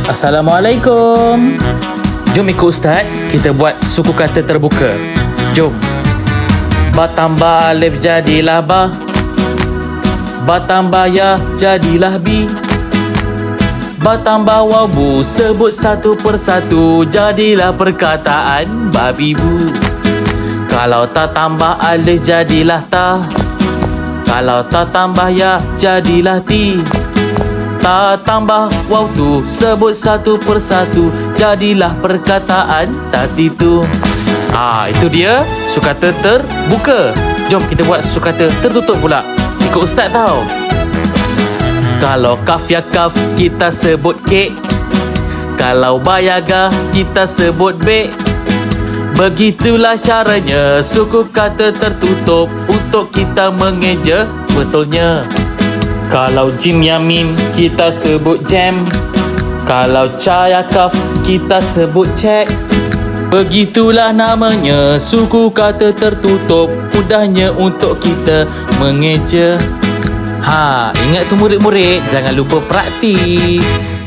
Assalamualaikum. Jom ikut Ustaz, kita buat suku kata terbuka. Jom. Ba tambah alif jadilah ba. Ba tambah ya jadilah bi. Ba tambah waw bu, sebut satu persatu, jadilah perkataan babi bu. Kalau tak tambah alif jadilah ta. Kalau tak tambah ya jadilah ti. Tak tambah waw tu, sebut satu persatu, jadilah perkataan tadi tu. Itu dia sukata terbuka. Jom kita buat sukata tertutup pula. Ikut Ustaz tau. Kalau kaf ya kaf, kita sebut kek. Kalau ba ya ga, kita sebut bek. Begitulah caranya suku kata tertutup untuk kita mengeja betulnya. Kalau jim ya mim, kita sebut jam. Kalau ca ya kaf, kita sebut cek. Begitulah namanya suku kata tertutup, mudahnya untuk kita mengeja. Ingat tu murid-murid, jangan lupa praktis.